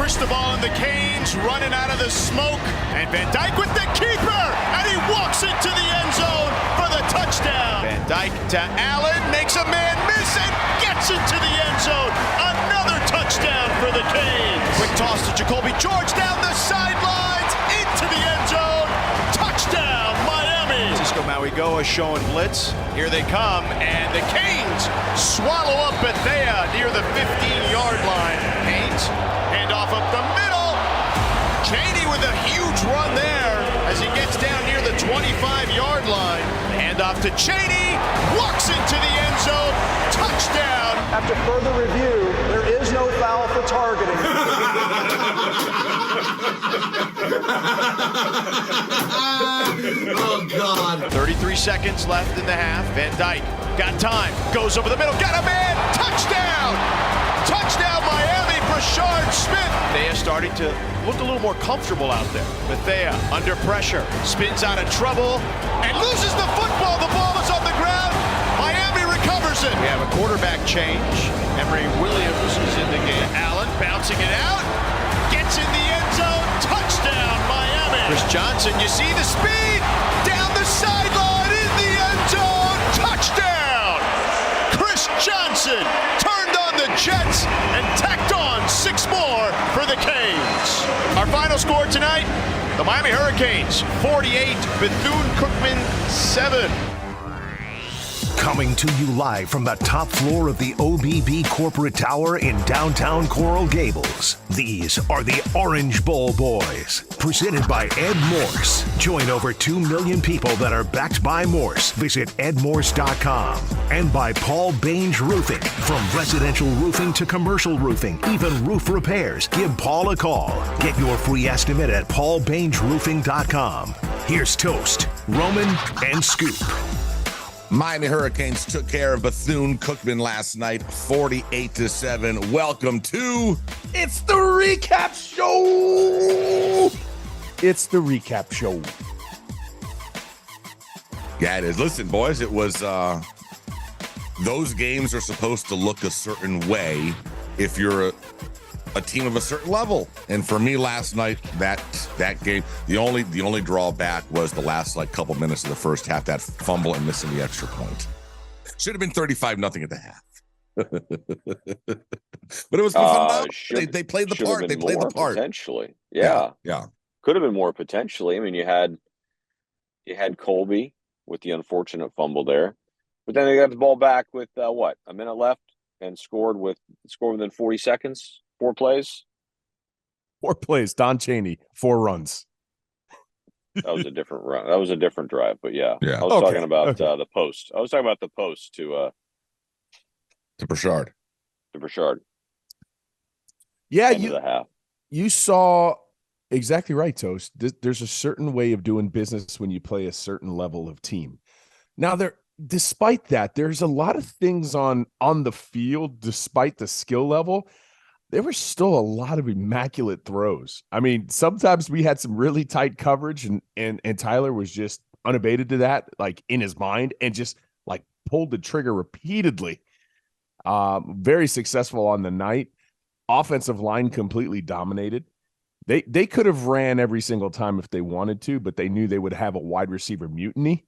Cristobal and the Canes running out of the smoke. And Van Dyke with the keeper. And he walks into the end zone for the touchdown. Van Dyke to Allen, makes a man miss and gets into the end zone. Another touchdown for the Canes. Quick toss to Jacoby George down the sidelines into the end zone. Touchdown, Miami. Cisco Mauigoa showing blitz. Here they come, and the Canes swallow up Bethune near the 15-yard line. Canes hand off up the middle. Cheney with a huge run there as he gets down near the 25-yard line. Hand off to Cheney, walks into the end zone. Touchdown. After further review, there is no foul for targeting. Oh, God. 33 seconds left in the half. Van Dyke got time, goes over the middle, got a man. Touchdown. Touchdown, Miami. Brashard Smith. Bethea starting to look a little more comfortable out there. Bethea under pressure, spins out of trouble, and loses the football. The ball is on the ground. Miami recovers it. We have a quarterback change. Emory Williams is in the game. Allen bouncing it out, gets in the end zone. Touchdown, Miami. Chris Johnson, you see the speed down the sideline in the end zone. Touchdown. Chris Johnson turned on the Jets and tacked on 6 more for the Canes. Our final score tonight, the Miami Hurricanes 48, Bethune-Cookman 7. Coming to you live from the top floor of the OBB Corporate Tower in downtown Coral Gables. These are the Orange Bowl Boys, presented by Ed Morse. Join over 2 million people that are backed by Morse. Visit edmorse.com. And by Paul Bange Roofing. From residential roofing to commercial roofing, even roof repairs. Give Paul a call. Get your free estimate at paulbangeroofing.com. Here's Toast, Roman, and Scoop. Miami Hurricanes took care of Bethune-Cookman last night, 48-7. Welcome to It's the Recap Show. It's the Recap Show. Yeah, it is. Listen, boys, it was those games are supposed to look a certain way if you're a team of a certain level. And for me last night, that game, the only drawback was the last couple minutes of the first half, that fumble and missing the extra point. Should have been 35-0 at the half. But it was fun. They played the part. They played the part. Potentially. Yeah. Could have been more potentially. I mean, you had Colby with the unfortunate fumble there. But then they got the ball back with a minute left and scored within 40 seconds. 4 plays. 4 plays. Don Chaney, 4 runs. That was a different run. That was a different drive, but yeah. I was talking about the post. I was talking about the post to Brashard. Yeah, the half. You saw exactly right, Toast. There's a certain way of doing business when you play a certain level of team. Now, despite that, there's a lot of things on the field, despite the skill level. There were still a lot of immaculate throws. I mean, sometimes we had some really tight coverage, and Tyler was just unabated to that, in his mind, and just pulled the trigger repeatedly. Very successful on the night. Offensive line completely dominated. They could have ran every single time if they wanted to, but they knew they would have a wide receiver mutiny,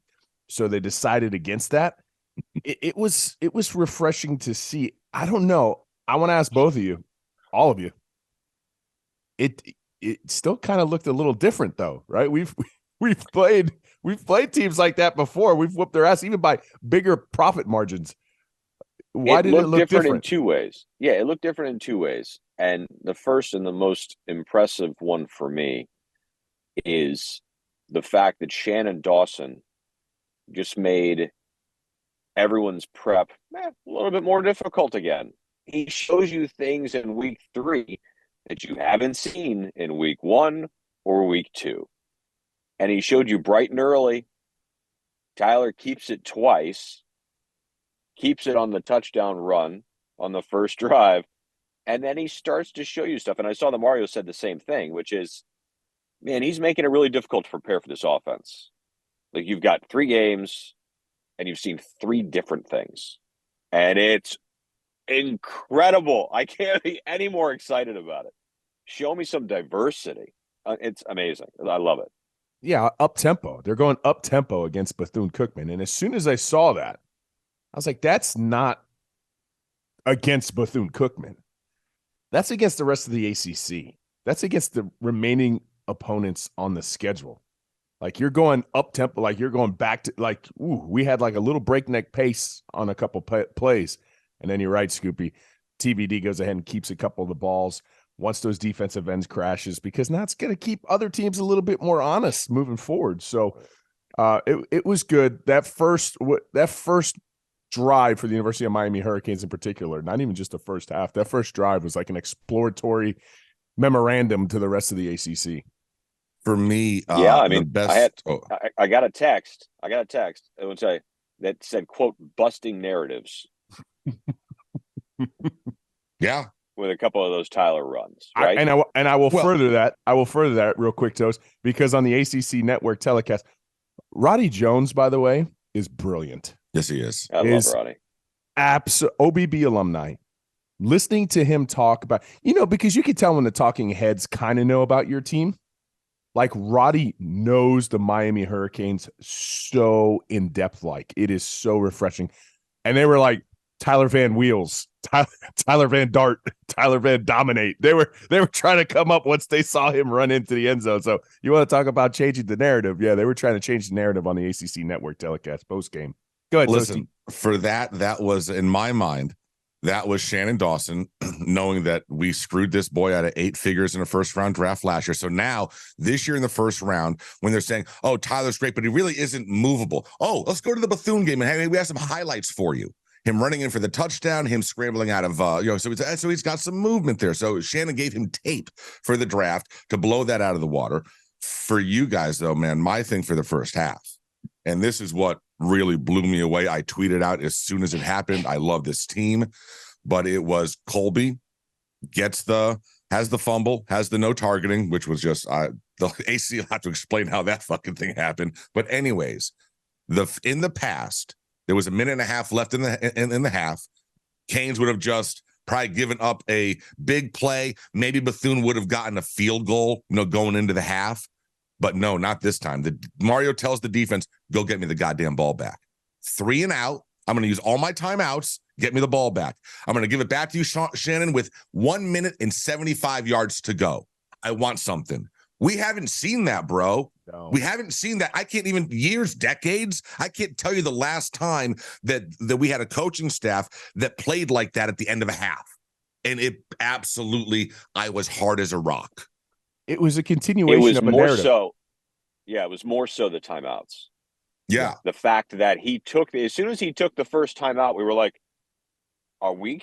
so they decided against that. It was refreshing to see. I don't know. I want to ask both of you. All of you. It still kind of looked a little different though, right? We've played teams like that before. We've whooped their ass even by bigger profit margins. Why did it look different in 2 ways? Yeah, it looked different in 2 ways. And the first and the most impressive one for me is the fact that Shannon Dawson just made everyone's prep a little bit more difficult again. He shows you things in week 3 that you haven't seen in week 1 or week 2. And he showed you bright and early. Tyler keeps it twice, keeps it on the touchdown run on the first drive, and then he starts to show you stuff. And I saw that Mario said the same thing, which is, man, he's making it really difficult to prepare for this offense. You've got 3 games, and you've seen 3 different things. And it's incredible. I can't be any more excited about it. Show me some diversity. It's amazing. I love it. Yeah, up tempo. They're going up tempo against Bethune Cookman. And as soon as I saw that, I was like, that's not against Bethune Cookman. That's against the rest of the ACC. That's against the remaining opponents on the schedule. Like, you're going up tempo, like you're going back to, like, we had like a little breakneck pace on a couple plays. And then you're right, Scoopy. TBD goes ahead and keeps a couple of the balls once those defensive ends crashes, because now it's going to keep other teams a little bit more honest moving forward. So it was good. That first drive for the University of Miami Hurricanes in particular, not even just the first half, that first drive was like an exploratory memorandum to the rest of the ACC. For me, I mean, the best. I got a text. I would say that said, "quote busting narratives." Yeah, with a couple of those Tyler runs, right? I will further that. I will further that real quick, Toast, because on the ACC network telecast, Roddy Jones, by the way, is brilliant. Yes, he is. I love Roddy. OBB alumni. Listening to him talk about, because you can tell when the talking heads kind of know about your team. Like, Roddy knows the Miami Hurricanes so in depth, like it is so refreshing. And they were like, Tyler Van Wheels, Tyler Van Dart, Tyler Van Dominate. They were trying to come up once they saw him run into the end zone. So you want to talk about changing the narrative? Yeah, they were trying to change the narrative on the ACC network telecast post game. Go ahead. Listen, Toasty. For that was, in my mind, that was Shannon Dawson knowing that we screwed this boy out of 8 figures in a first-round draft last year. So now, this year in the first round, when they're saying, oh, Tyler's great, but he really isn't movable. Oh, let's go to the Bethune game, and hey, we have some highlights for you. Him running in for the touchdown, him scrambling out of, so he's got some movement there. So Shannon gave him tape for the draft to blow that out of the water. For you guys, though, man, my thing for the first half, and this is what really blew me away. I tweeted out as soon as it happened, I love this team, but it was Colby has the fumble, has the no targeting, which was just, the AC will have to explain how that fucking thing happened. But anyways, in the past, there was a minute and a half left in the half. Canes would have just probably given up a big play. Maybe Bethune would have gotten a field goal, going into the half. But no, not this time. Mario tells the defense, go get me the goddamn ball back. 3 and out. I'm going to use all my timeouts. Get me the ball back. I'm going to give it back to you, Shannon, with 1 minute and 75 yards to go. I want something. We haven't seen that, bro. No. We haven't seen that. I can't even decades. I can't tell you the last time that we had a coaching staff that played like that at the end of a half. And it absolutely, I was hard as a rock. It was a continuation of a narrative. It was more so the timeouts. Yeah. The fact that as soon as he took the first timeout, we were like, are we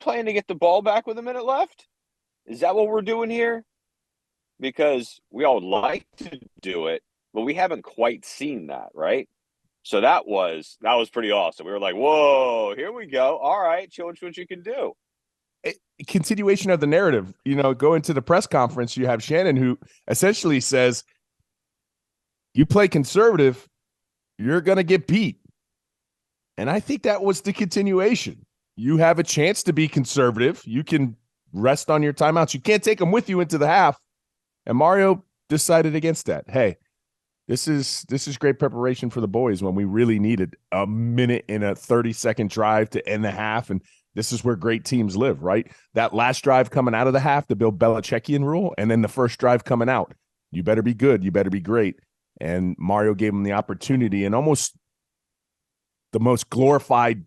planning to get the ball back with a minute left? Is that what we're doing here? Because we all like to do it, but we haven't quite seen that, right? So that was pretty awesome. We were like, whoa, here we go. All right, show us what you can do. Continuation of the narrative. Go into the press conference, you have Shannon, who essentially says, you play conservative, you're going to get beat. And I think that was the continuation. You have a chance to be conservative. You can rest on your timeouts. You can't take them with you into the half. And Mario decided against that. Hey, this is great preparation for the boys when we really needed a minute and a 30-second drive to end the half. And this is where great teams live, right? That last drive coming out of the half, the Bill Belichickian rule, and then the first drive coming out. You better be good. You better be great. And Mario gave him the opportunity, and almost the most glorified,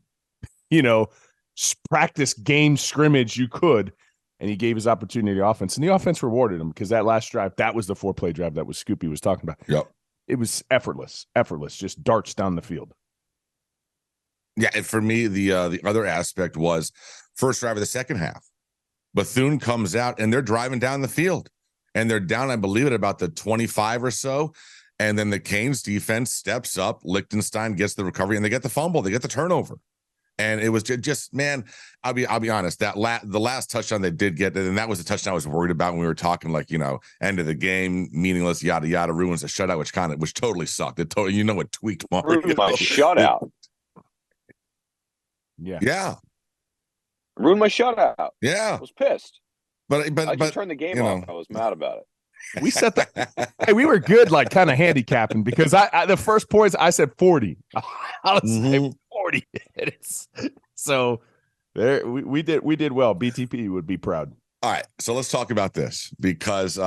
practice game scrimmage you could. And he gave his opportunity to offense. And the offense rewarded him, because that last drive, that was the 4-play drive that was Scoopy was talking about. Yep. It was effortless, just darts down the field. Yeah, and for me, the other aspect was first drive of the second half. Bethune comes out, and they're driving down the field. And they're down, I believe, at about the 25 or so. And then the Canes defense steps up. Lichtenstein gets the recovery, and they get the fumble. They get the turnover. And it was just, man, I'll be honest, the last touchdown they did get, and that was the touchdown I was worried about when we were talking, end of the game, meaningless, yada yada, ruins a shutout, which totally sucked. It tweaked Mario. Ruined my shutout. Yeah. Yeah. Ruined my shutout. Yeah. I was pissed. I but turned the game off. I was mad about it. We set the hey, we were good, like kind of handicapping because I the first points I said 40. I was like 40 minutes. So there we did well. BTP would be proud. All right, so let's talk about this because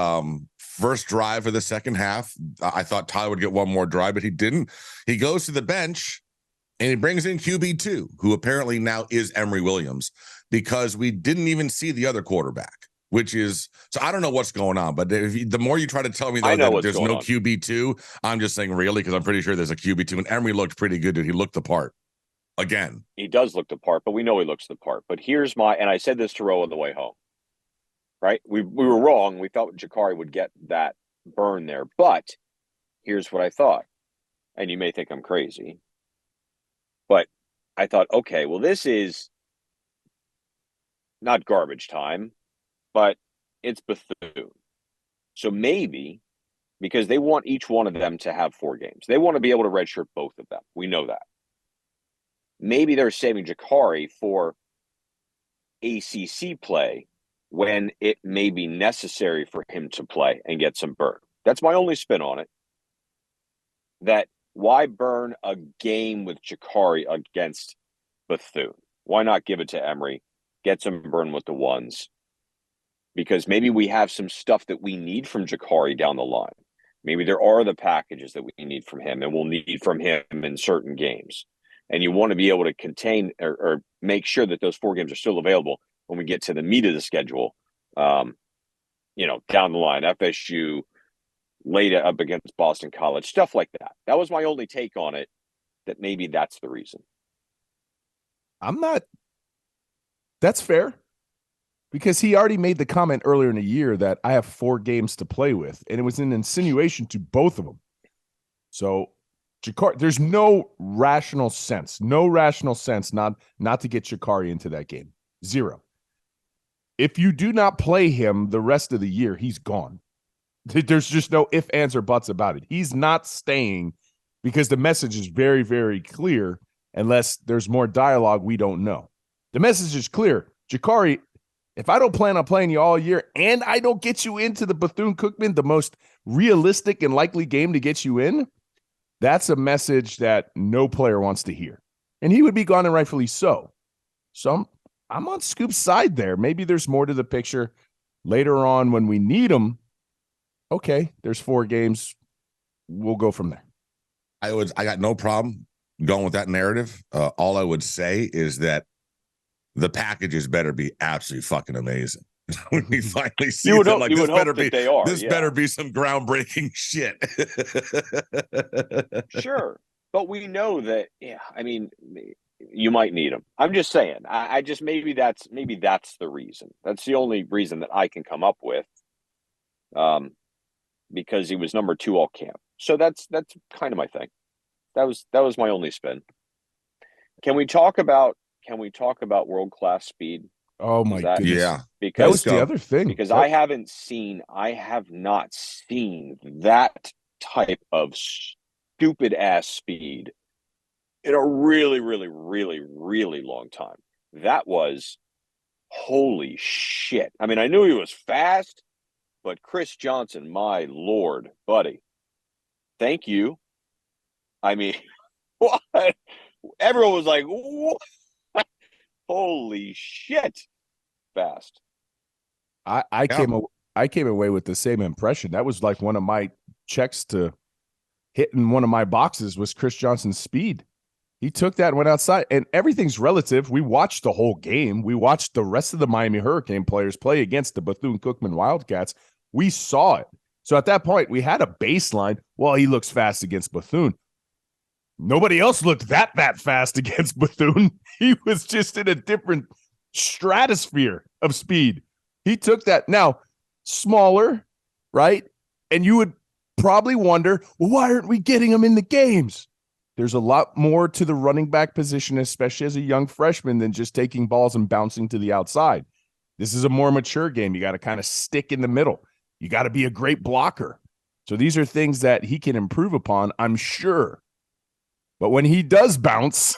first drive of the second half, I thought Tyler would get one more drive, but he didn't. He goes to the bench and he brings in QB2, who apparently now is Emory Williams, because we didn't even see the other quarterback, which is so I don't know what's going on. But the more you try to tell me though, that there's no QB2, I'm just saying really because I'm pretty sure there's a QB2, and Emory looked pretty good. He looked the part again. He does look the part, but we know he looks the part. But here's and I said this to Roe on the way home. Right? We were wrong. We thought Jacurri would get that burn there. But here's what I thought. And you may think I'm crazy. But I thought, okay, well, this is not garbage time, but it's Bethune. So maybe, because they want each one of them to have 4 games. They want to be able to redshirt both of them. We know that. Maybe they're saving Jacurri for ACC play when it may be necessary for him to play and get some burn. That's my only spin on it. That why burn a game with Jacurri against Bethune? Why not give it to Emory, get some burn with the ones? Because maybe we have some stuff that we need from Jacurri down the line. Maybe there are the packages that we need from him and we'll need from him in certain games. And you want to be able to contain or make sure that those 4 games are still available when we get to the meat of the schedule, down the line, FSU, later up against Boston College, stuff like that. That was my only take on it, that maybe that's the reason. That's fair. Because he already made the comment earlier in the year that I have 4 games to play with, and it was an insinuation to both of them. So Jacurri, there's no rational sense not to get Jacurri into that game. 0. If you do not play him the rest of the year, he's gone. There's just no ifs, ands, or buts about it. He's not staying because the message is very, very clear unless there's more dialogue we don't know. The message is clear. Jacurri, if I don't plan on playing you all year and I don't get you into the Bethune-Cookman, the most realistic and likely game to get you in, that's a message that no player wants to hear. And he would be gone, and rightfully so. So I'm on Scoop's side there. Maybe there's more to the picture later on when we need him. Okay, there's 4 games. We'll go from there. I got no problem going with that narrative. All I would say is that the packages better be absolutely fucking amazing. When we finally see them, like this better be, better be some groundbreaking shit. Sure, but we know that. Yeah, I mean, you might need them. I'm just saying. I just maybe that's the reason. That's the only reason that I can come up with. Because he was number 2 all camp. So that's kind of my thing. That was my only spin. Can we talk about world-class speed? Oh my goodness. Yeah. Because that was the other thing. Because I have not seen that type of stupid ass speed in a really, really, really, really long time. That was holy shit. I mean, I knew he was fast, but Chris Johnson, my Lord, buddy, thank you. I mean, what? Everyone was like, what? Holy shit. Fast. I came away with the same impression. That was like one of my checks to hit in one of my boxes was Chris Johnson's speed. He took that and went outside, and everything's relative. We watched the whole game. We watched the rest of the Miami Hurricane players play against the Bethune-Cookman Wildcats. We saw it. So at that point, we had a baseline. Well, he looks fast against Bethune. Nobody else looked that fast against Bethune. He was just in a different stratosphere of speed. He took that. Now, smaller, right? And you would probably wonder, well, why aren't we getting him in the games? There's a lot more to the running back position, especially as a young freshman, than just taking balls and bouncing to the outside. This is a more mature game. You got to kind of stick in the middle. You got to be a great blocker. So these are things that he can improve upon, I'm sure. But when he does bounce,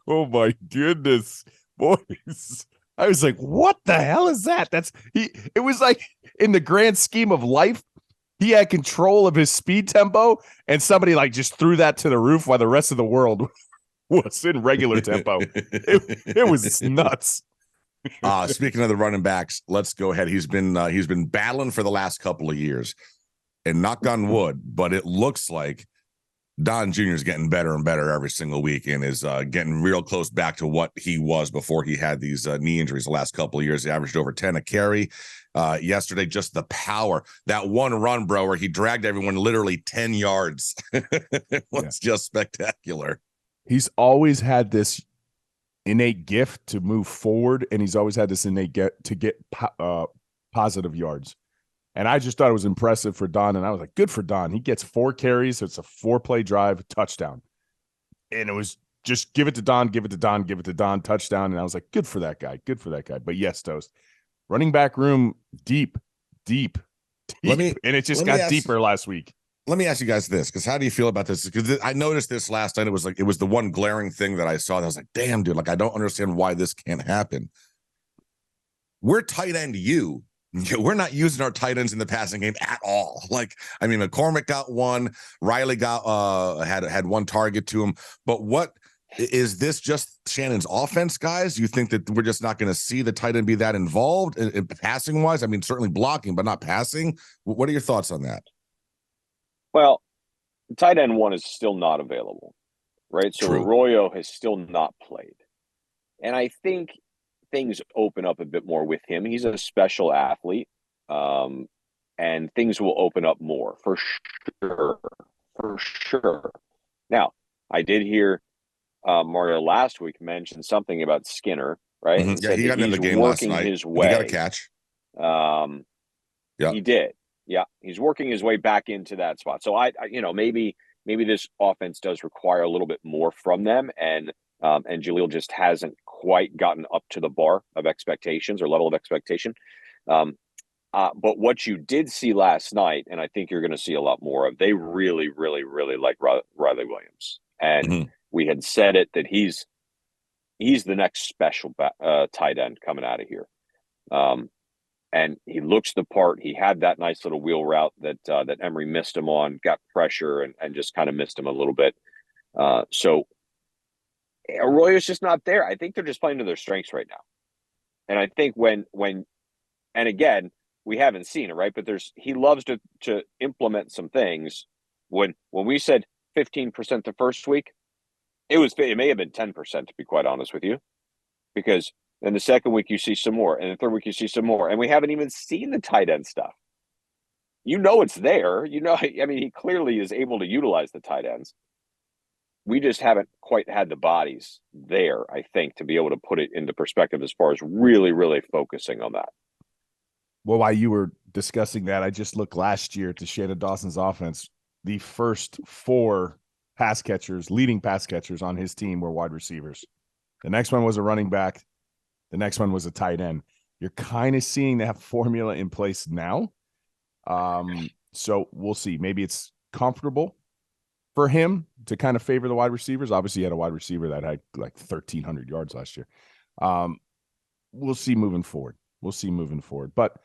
oh my goodness, boys, I was like, what the hell is that? It was like in the grand scheme of life, he had control of his speed tempo, and somebody like just threw that to the roof while the rest of the world was in regular tempo. It was nuts. Speaking of the running backs, let's go ahead. He's been battling for the last couple of years, and knock on wood, but it looks like Don Jr. is getting better and better every single week and is getting real close back to what he was before he had these knee injuries the last couple of years. He averaged over 10 a carry. Yesterday, just the power. That one run, bro, where he dragged everyone literally 10 yards. It was just spectacular. He's always had this innate gift to move forward, and he's always had this innate to get positive yards. And I just thought it was impressive for Don, and I was like, good for Don. He gets 4 carries. So it's a 4-play drive, touchdown. And it was just give it to Don, give it to Don, give it to Don, touchdown. And I was like, good for that guy. Good for that guy. But yes, Toast, running back room deep. And it just got deeper last week. Let me ask you guys this, because how do you feel about this? Because I noticed this last night. It was the one glaring thing that I saw. And I was like, damn, dude, like, I don't understand why this can't happen. We're tight end you. We're not using our tight ends in the passing game at all. Like, I mean, McCormick got one, Riley got had one target to him. But what is this? Just Shannon's offense, guys? You think that we're just not going to see the tight end be that involved in passing wise? I mean, certainly blocking, but not passing. What are your thoughts on that? Well, tight end one is still not available, right? So True. Arroyo has still not played, and I think things open up a bit more with him. He's a special athlete, and things will open up more for sure. Now, I did hear Mario last week mention something about Skinner, right? Mm-hmm. Yeah, he got in the game last night. His way. He got a catch. He did. Yeah, he's working his way back into that spot. So I maybe this offense does require a little bit more from them, and Jaleel just hasn't quite gotten up to the bar of expectations or level of expectation. But what you did see last night, and I think you're going to see a lot more of, they really, really, really like Riley Williams. And we had said it that he's the next special tight end coming out of here. And he looks the part. He had that nice little wheel route that Emory missed him on, got pressure and just kind of missed him a little bit. So Arroyo's just not there. I think they're just playing to their strengths right now. And I think when and again, we haven't seen it, right? But he loves to implement some things. When we said 15% the first week, it may have been 10%, to be quite honest with you, because then the second week you see some more, and the third week you see some more, and we haven't even seen the tight end stuff. You know it's there. You know, I mean, he clearly is able to utilize the tight ends. We just haven't quite had the bodies there, I think, to be able to put it into perspective as far as really, really focusing on that. Well, while you were discussing that, I just looked last year to Shannon Dawson's offense. The first 4 leading pass catchers on his team were wide receivers. The next one was a running back. The next one was a tight end. You're kind of seeing that formula in place now. So we'll see. Maybe it's comfortable for him to kind of favor the wide receivers. Obviously, he had a wide receiver that had like 1,300 yards last year. We'll see moving forward. But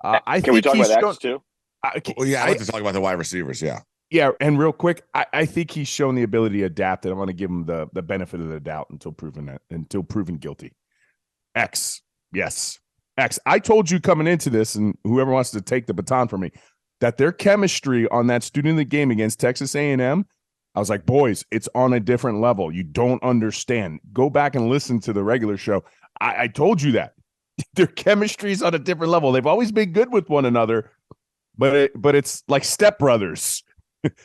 I can we talk about X too? I'd like to talk about the wide receivers. Yeah. Yeah, and real quick, I think he's shown the ability to adapt, and I'm going to give him the benefit of the doubt until proven guilty. X, yes, X. I told you coming into this, and whoever wants to take the baton from me, that their chemistry on that student of the game against Texas A&M, I was like, boys, it's on a different level. You don't understand. Go back and listen to the regular show. I told you that. Their chemistry is on a different level. They've always been good with one another, but it's like stepbrothers.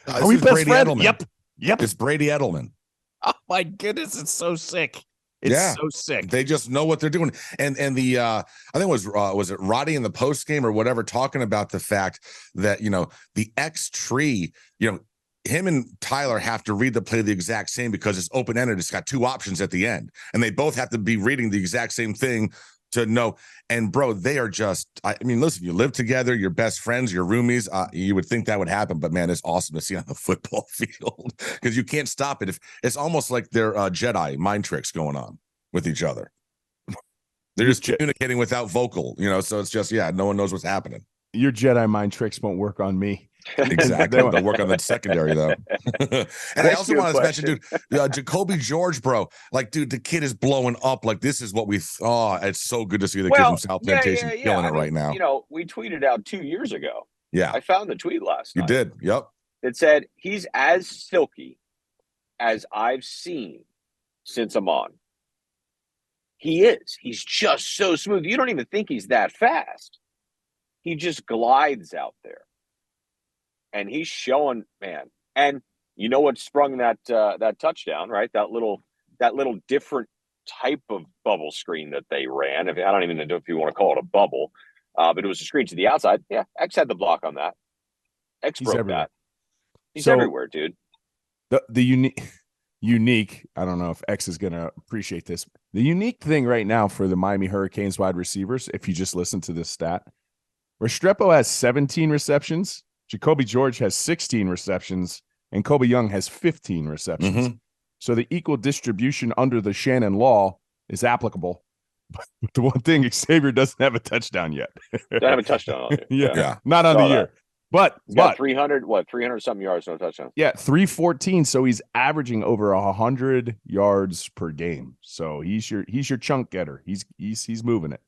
Are we best friends? Yep. It's Brady Edelman. Oh my goodness, it's so sick. It's so sick. They just know what they're doing. And the I think it was it Roddy in the post game or whatever, talking about the fact that, the X tree, him and Tyler have to read the play the exact same because it's open-ended. It's got 2 options at the end, and they both have to be reading the exact same thing to know. And bro, they are just, I mean, listen, you live together, you're best friends, you're roomies. You would think that would happen, but man, it's awesome to see on the football field because you can't stop it. If it's almost like they're Jedi mind tricks going on with each other. They're just communicating without vocal, so it's just, no one knows what's happening. Your Jedi mind tricks won't work on me. Exactly. They'll work on the secondary, though. And I also wanted to mention, dude, Jacurri George, bro. Like, dude, the kid is blowing up. Like, this is what it's so good to see the kid from South Plantation killing it right now. We tweeted out 2 years ago. Yeah. I found the tweet last night. You did. Yep. It said, he's as silky as I've seen since I'm on. He is. He's just so smooth. You don't even think he's that fast. He just glides out there. And he's showing, man. And you know what sprung that touchdown, right? That little different type of bubble screen that they ran. I don't even know if you want to call it a bubble, but it was a screen to the outside. Yeah, X had the block on that. X broke that. He's everywhere, dude. The unique, I don't know if X is going to appreciate this. The unique thing right now for the Miami Hurricanes wide receivers, if you just listen to this stat, Restrepo has 17 receptions, Jacurri George has 16 receptions, and Kobe Young has 15 receptions. Mm-hmm. So the equal distribution under the Shannon law is applicable. But the one thing, Xavier doesn't have a touchdown yet. Doesn't have a touchdown on it. Yeah. Not on the year. But he's got 300 something yards, no touchdown. Yeah, 314. So he's averaging over 100 yards per game. So he's your chunk getter. He's moving it.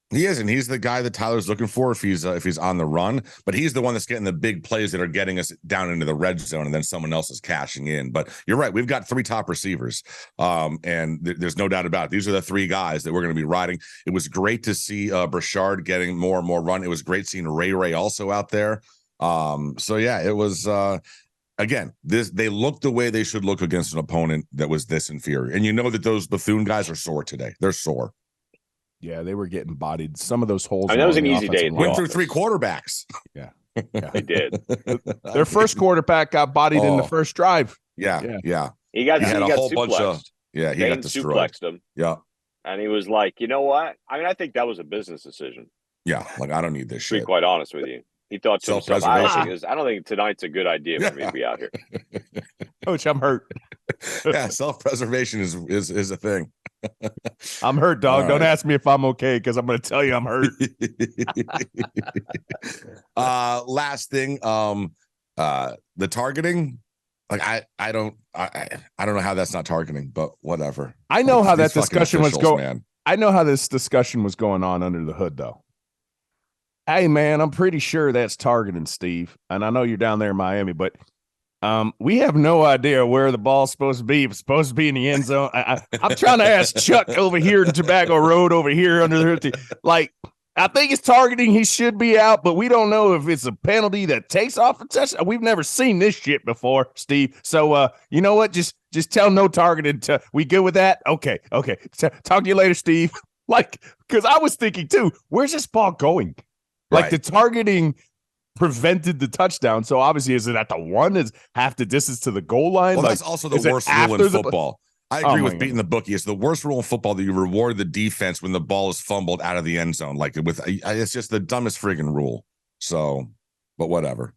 He is, and he's the guy that Tyler's looking for if he's on the run. But he's the one that's getting the big plays that are getting us down into the red zone, and then someone else is cashing in. But you're right, we've got 3 top receivers, and there's no doubt about it. These are the 3 guys that we're going to be riding. It was great to see Brashard getting more and more run. It was great seeing Ray also out there. So yeah, it was again, they looked the way they should look against an opponent that was this inferior. And you know that those Bethune guys are sore today. They're sore. Yeah, they were getting bodied. Some of those holes. That was an easy day. Went through 3 quarterbacks. Yeah. They did. Their first quarterback got bodied in the first drive. Yeah. He had a whole suplexed. bunch of he got destroyed. Suplexed him. Yeah. And he was like, you know what? I mean, I think that was a business decision. Yeah, like I don't need this shit. To be quite honest with you. He thought to himself, I don't think tonight's a good idea for me to be out here. Coach, I'm hurt. Yeah, self-preservation is a thing. I'm hurt, dog. Right. Don't ask me if I'm okay, because I'm going to tell you I'm hurt. Last thing, the targeting. Like I don't know how that's not targeting, but whatever. I know how that discussion was going. Man. I know how this discussion was going on under the hood, though. Hey, man, I'm pretty sure that's targeting, Steve. And I know you're down there in Miami, but we have no idea where the ball's supposed to be. It's supposed to be in the end zone. I'm trying to ask Chuck over here in Tobacco Road over here under the hood. Like, I think it's targeting. He should be out, but we don't know if it's a penalty that takes off a touchdown. We've never seen this shit before, Steve. So, you know what? Just tell no targeted. We good with that? Okay. Talk to you later, Steve. Like, because I was thinking, too, where's this ball going? Like, the targeting prevented the touchdown. So obviously, is it at the 1? Is half the distance to the goal line? Well, that's also the worst rule in football. I agree with beating the bookie. It's the worst rule in football that you reward the defense when the ball is fumbled out of the end zone. Like it's just the dumbest friggin' rule. So, but whatever.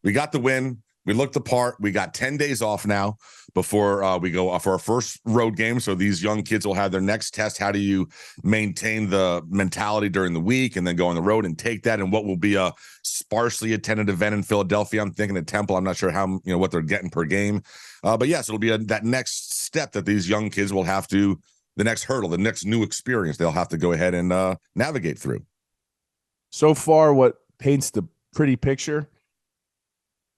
We got the win. We looked the part. We got 10 days off now before we go for our first road game. So these young kids will have their next test. How do you maintain the mentality during the week and then go on the road and take that? And what will be a sparsely attended event in Philadelphia? I'm thinking at Temple. I'm not sure how, what they're getting per game. But yes, it'll be that next step that these young kids will have to, the next hurdle, the next new experience they'll have to go ahead and navigate through. So far, what paints the pretty picture,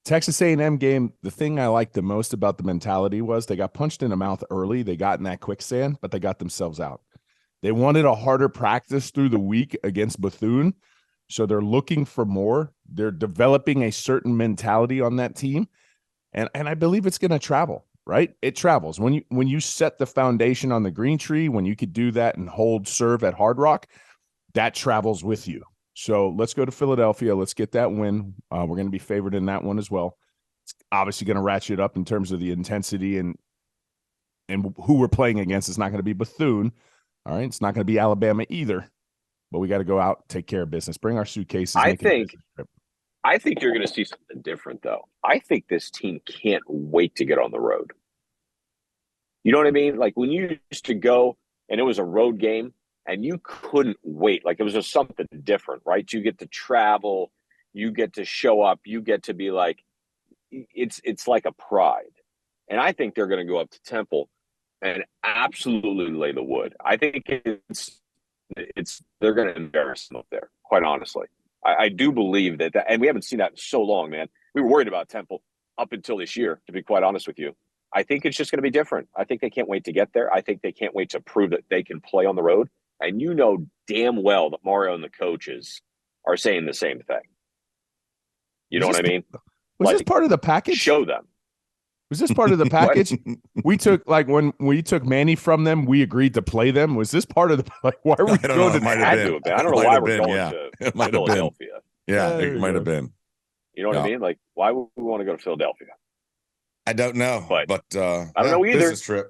Texas A&M game, the thing I liked the most about the mentality was they got punched in the mouth early. They got in that quicksand, but they got themselves out. They wanted a harder practice through the week against Bethune, so they're looking for more. They're developing a certain mentality on that team, and I believe it's going to travel, right? It travels. When you set the foundation on the green tree, when you could do that and hold serve at Hard Rock, that travels with you. So let's go to Philadelphia. Let's get that win. We're going to be favored in that one as well. It's obviously going to ratchet up in terms of the intensity and who we're playing against. It's not going to be Bethune. All right. It's not going to be Alabama either. But we got to go out, take care of business, bring our suitcases. I think you're going to see something different, though. I think this team can't wait to get on the road. You know what I mean? Like when you used to go and it was a road game and you couldn't wait. Like, it was just something different, right? You get to travel, you get to show up, you get to be like, it's like a pride. And I think they're going to go up to Temple and absolutely lay the wood. I think they're going to embarrass them up there, quite honestly. I do believe that, and we haven't seen that in so long, man. We were worried about Temple up until this year, to be quite honest with you. I think it's just going to be different. I think they can't wait to get there. I think they can't wait to prove that they can play on the road. And you know damn well that Mario and the coaches are saying the same thing. You know what I mean? Was this part of the package? Show them. Was this part of the package? We took, like, when we took Manny from them, we agreed to play them. Was this part of the, like, why are we going to that? I don't know why we're going to Philadelphia. Yeah, it might have been. You know what I mean? Like, why would we want to go to Philadelphia? I don't know, but I don't know either. Business trip.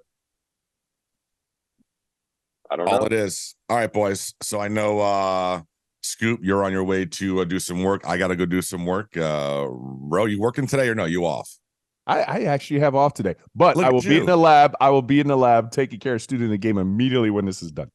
I don't know. All it is. All right, boys. So I know, Scoop, you're on your way to do some work. I got to go do some work. Ro, you working today or no? You off? I actually have off today, but I will be in the lab. I will be in the lab taking care of student in the game immediately when this is done.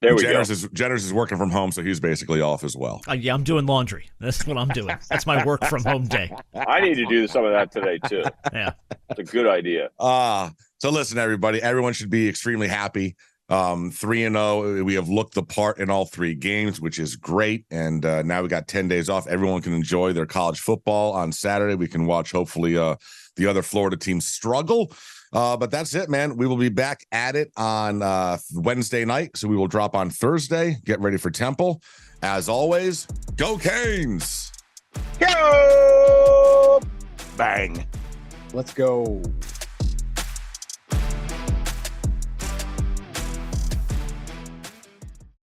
There we go. Jenners is working from home, so he's basically off as well. Yeah, I'm doing laundry. That's what I'm doing. That's my work from home day. I need to do some of that today too. Yeah, it's a good idea. So listen, everybody. Everyone should be extremely happy. 3-0. We have looked the part in all 3 games, which is great. And now we got 10 days off. Everyone can enjoy their college football on Saturday. We can watch, hopefully, the other Florida teams struggle. But that's it, man. We will be back at it on Wednesday night. So we will drop on Thursday. Get ready for Temple. As always, go Canes! Go! Bang. Let's go.